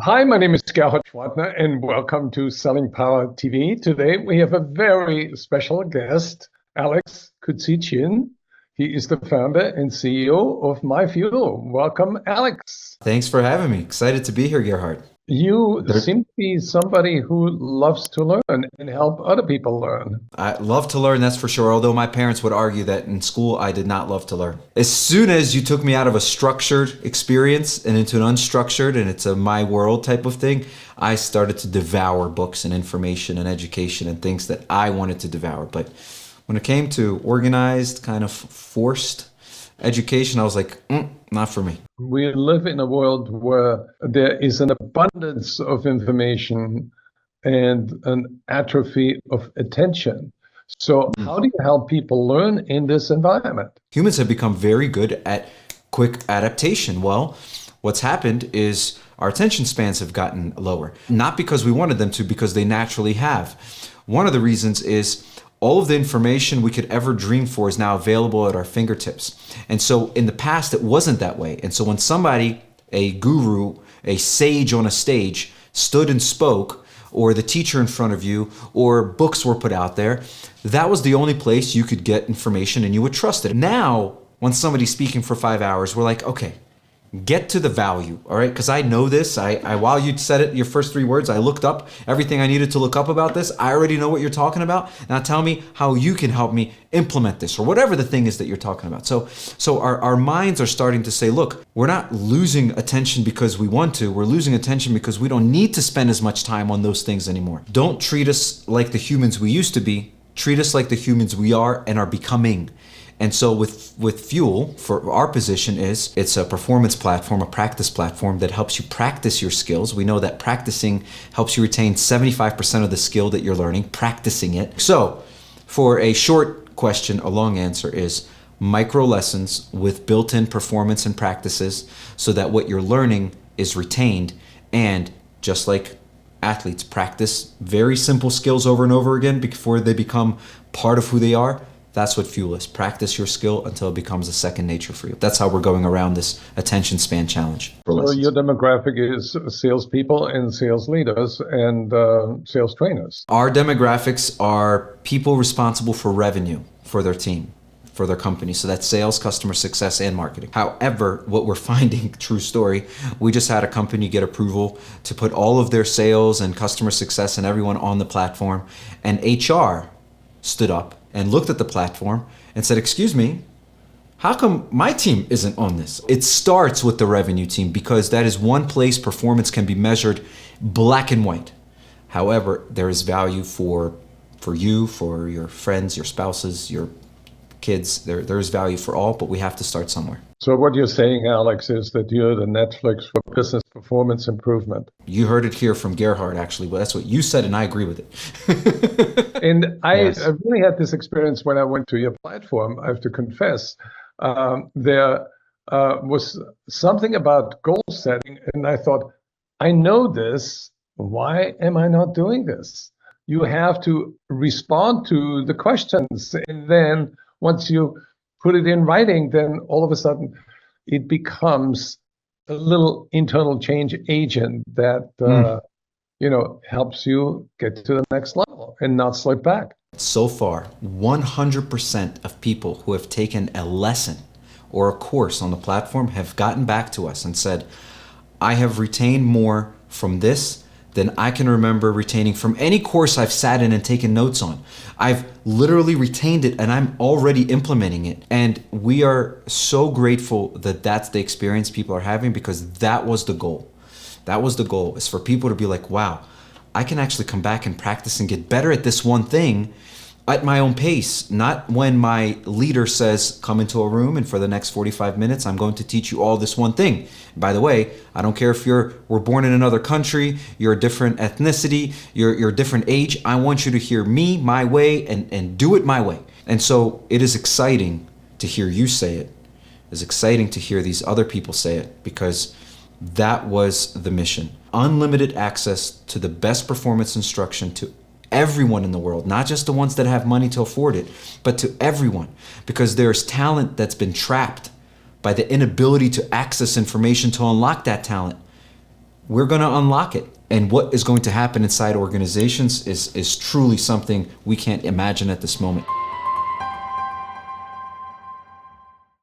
Hi, my name is Gerhard Schwartner, and welcome to Selling Power TV. Today, we have a very special guest, Alex Kutsishin. He is the founder and CEO of MyFuel. Welcome, Alex. Thanks for having me. Excited to be here, Gerhard. You seem to be somebody who loves to learn and help other people learn. I love to learn, that's for sure. Although my parents would argue that in school I did not love to learn. As soon as you took me out of a structured experience and into an unstructured and it's a my world type of thing, I started to devour books and information and education and things that I wanted to devour. But when it came to organized, kind of forced education, I was like, not for me. We live in a world where there is an abundance of information and an atrophy of attention. So how do you help people learn in this environment? Humans have become very good at quick adaptation. Well, what's happened is our attention spans have gotten lower. Not because we wanted them to, because they naturally have. One of the reasons is all of the information we could ever dream for is now available at our fingertips. And so in the past, it wasn't that way. And so when somebody, a guru, a sage on a stage, stood and spoke, or the teacher in front of you, or books were put out there, that was the only place you could get information and you would trust it. Now, when somebody's speaking for 5 hours, we're like, okay, get to the value, all right? Because I know this. I while you said it, your first 3 words, I looked up everything I needed to look up about this. I already know what you're talking about. Now tell me how you can help me implement this, or whatever the thing is that you're talking about. So our minds are starting to say, look, we're not losing attention because we want to. We're losing attention because we don't need to spend as much time on those things anymore. Don't treat us like the humans we used to be. Treat us like the humans we are and are becoming. And so with Fuel, for our position is, it's a performance platform, a practice platform that helps you practice your skills. We know that practicing helps you retain 75% of the skill that you're learning, practicing it. So for a short question, a long answer is micro lessons with built-in performance and practices so that what you're learning is retained. And just like athletes practice very simple skills over and over again before they become part of who they are, that's what Fuel is. Practice your skill until it becomes a second nature for you. That's how we're going around this attention span challenge. So your demographic is salespeople and sales leaders and sales trainers. Our demographics are people responsible for revenue for their team, for their company. So that's sales, customer success, and marketing. However, what we're finding, true story, we just had a company get approval to put all of their sales and customer success and everyone on the platform. And HR stood up and looked at the platform and said, excuse me, how come my team isn't on this? It starts with the revenue team because that is one place performance can be measured black and white. However, there is value for you, for your friends, your spouses, your kids. There is value for all, but we have to start somewhere. So what you're saying, Alex, is that you're the Netflix for business performance improvement. You heard it here from Gerhard, actually. Well, that's what you said, and I agree with it. And I Yes. really had this experience when I went to your platform, I have to confess. There was something about goal setting, and I thought, I know this. Why am I not doing this? You have to respond to the questions, and then once you put it in writing, then all of a sudden it becomes a little internal change agent that helps you get to the next level and not slip back. So far, 100% of people who have taken a lesson or a course on the platform have gotten back to us and said, I have retained more from this than I can remember retaining from any course I've sat in and taken notes on. I've literally retained it and I'm already implementing it. And we are so grateful that that's the experience people are having because that was the goal. That was the goal, is for people to be like, wow, I can actually come back and practice and get better at this one thing at my own pace, not when my leader says, come into a room and for the next 45 minutes, I'm going to teach you all this one thing. By the way, I don't care if we're born in another country, you're a different ethnicity, you're a different age. I want you to hear me, my way, and do it my way. And so it is exciting to hear you say it. It's exciting to hear these other people say it because that was the mission. Unlimited access to the best performance instruction to everyone in the world, not just the ones that have money to afford it, but to everyone, because there's talent that's been trapped by the inability to access information to unlock that talent. we're going to unlock it. And what is going to happen inside organizations is truly something we can't imagine at this moment.